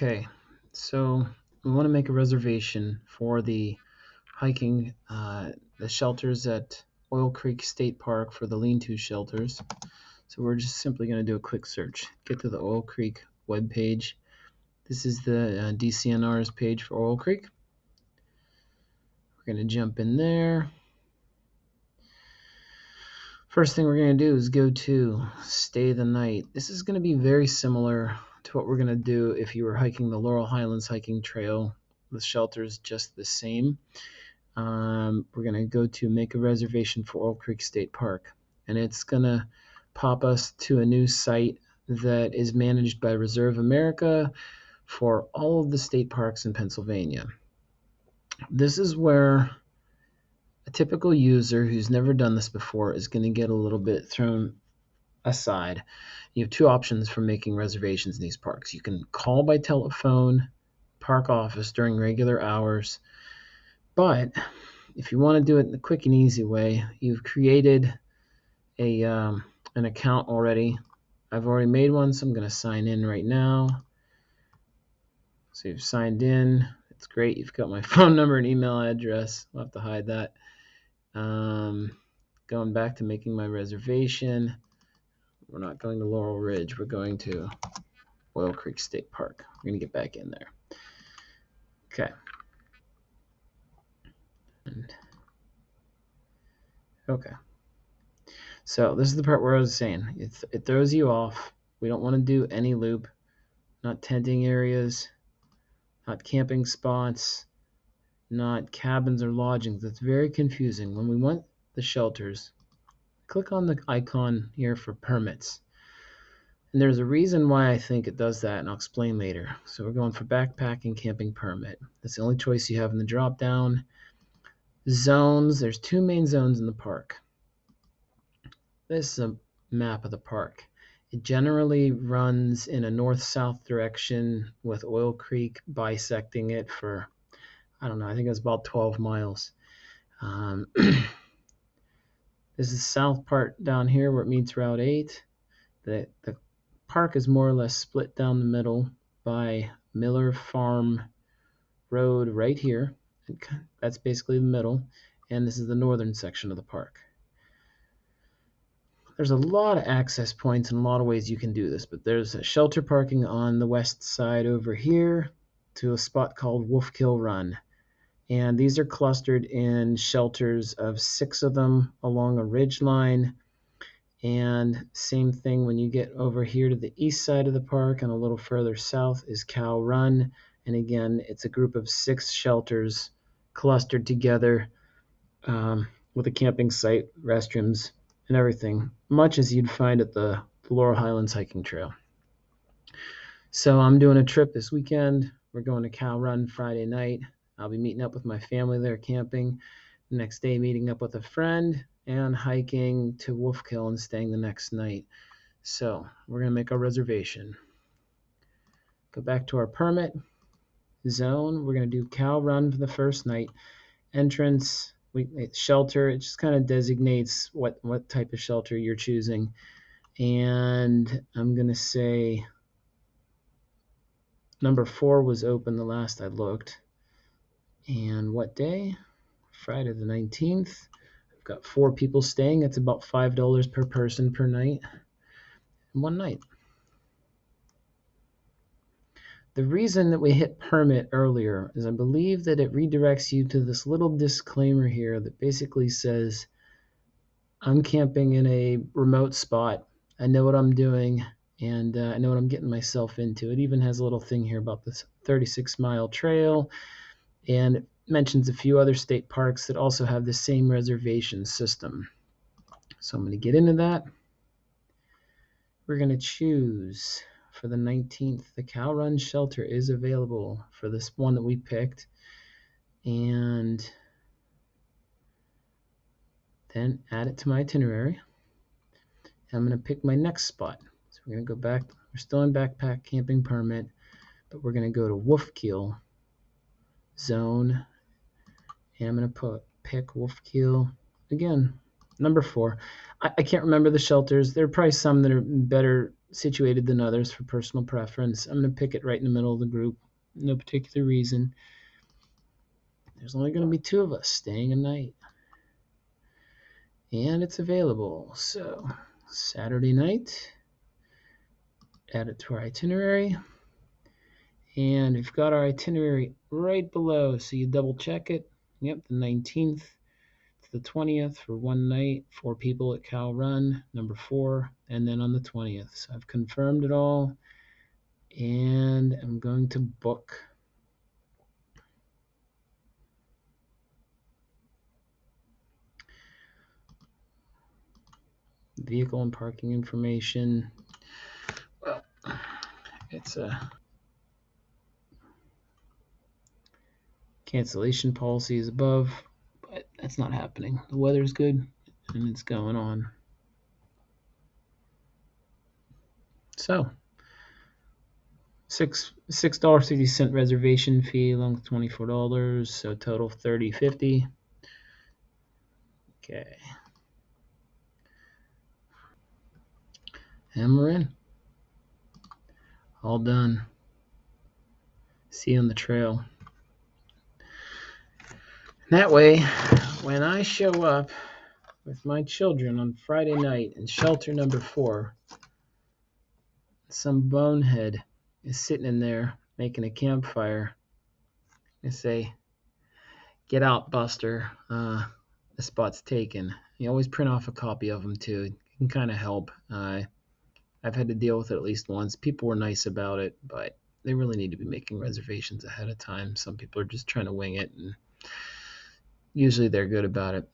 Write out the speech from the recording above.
Okay, so we want to make a reservation for the hiking the shelters at Oil Creek State Park for the lean-to shelters. So we're just simply going to do a quick search. Get to the Oil Creek webpage. This is the DCNR's page for Oil Creek. We're going to jump in there. First thing we're going to do is go to stay the night. This is going to be very similar to what we're going to do if you were hiking the Laurel Highlands hiking trail. The shelter's just the same. We're going to go to make a reservation for Oil Creek State Park, and it's going to pop us to a new site that is managed by Reserve America for all of the state parks in Pennsylvania. This is where a typical user who's never done this before is going to get a little bit thrown aside. You have two options for making reservations in these parks. You can call by telephone, park office during regular hours, but if you want to do it in the quick and easy way, you've created an account already. I've already made one, so I'm going to sign in right now. So you've signed in. It's great. You've got my phone number and email address. I'll have to hide that. Going back to making my reservation. We're not going to Laurel Ridge. We're going to Oil Creek State Park. We're going to get back in there. Okay. Okay. So this is the part where I was saying it throws you off. We don't want to do any loop, not tenting areas, not camping spots, not cabins or lodgings. That's very confusing. When we want the shelters, click on the icon here for permits. And there's a reason why I think it does that, and I'll explain later. So we're going for backpacking camping permit. That's the only choice you have in the drop down. Zones, there's two main zones in the park. This is a map of the park. It generally runs in a north-south direction with Oil Creek bisecting it for, I don't know, I think it's about 12 miles. This is the south part down here where it meets Route 8. The park is more or less split down the middle by Miller Farm Road right here. That's basically the middle, and this is the northern section of the park. There's a lot of access points and a lot of ways you can do this, but there's a shelter parking on the west side over here to a spot called Wolfkill Run. And these are clustered in shelters of 6 of them along a ridge line. And same thing when you get over here to the east side of the park and a little further south is Cow Run. And again, it's a group of 6 shelters clustered together with a camping site, restrooms, and everything, much as you'd find at the Laurel Highlands hiking trail. So I'm doing a trip this weekend. We're going to Cow Run Friday night. I'll be meeting up with my family there camping. The next day, meeting up with a friend and hiking to Wolfkill and staying the next night. So we're going to make our reservation. Go back to our permit zone. We're going to do Cow Run for the first night. Entrance, shelter, it just kind of designates what type of shelter you're choosing. And I'm going to say number 4 was open the last I looked. And what day? Friday the 19th. I've got 4 people staying. It's about $5 per person per night. One night. The reason that we hit permit earlier is I believe that it redirects you to this little disclaimer here that basically says, I'm camping in a remote spot. I know what I'm doing, and I know what I'm getting myself into. It even has a little thing here about this 36-mile trail, and it mentions a few other state parks that also have the same reservation system. So I'm going to get into that. We're going to choose for the 19th. The Cow Run shelter is available for this one that we picked. And then add it to my itinerary. I'm going to pick my next spot. So we're going to go back. We're still in backpack camping permit, but we're going to go to Wolfkill zone. And I'm going to pick Wolfkill again. Number 4. I can't remember the shelters. There are probably some that are better situated than others for personal preference. I'm going to pick it right in the middle of the group. No particular reason. There's only going to be 2 of us staying a night. And it's available. So Saturday night, add it to our itinerary. And we've got our itinerary right below, so you double check it. Yep, the 19th to the 20th for one night, 4 people at Cow Run, number 4, and then on the 20th. So I've confirmed it all, and I'm going to book. Vehicle and parking information. Well, it's a cancellation policy is above, but that's not happening. The weather's good, and it's going on. So, $6.50 reservation fee along with $24, so total $30.50. Okay. And we're in. All done. See you on the trail. That way, when I show up with my children on Friday night in shelter number 4, some bonehead is sitting in there making a campfire. I say, "Get out, Buster. The spot's taken." You always print off a copy of them too. It can kind of help. I've had to deal with it at least once. People were nice about it, but they really need to be making reservations ahead of time. Some people are just trying to wing it, and usually they're good about it.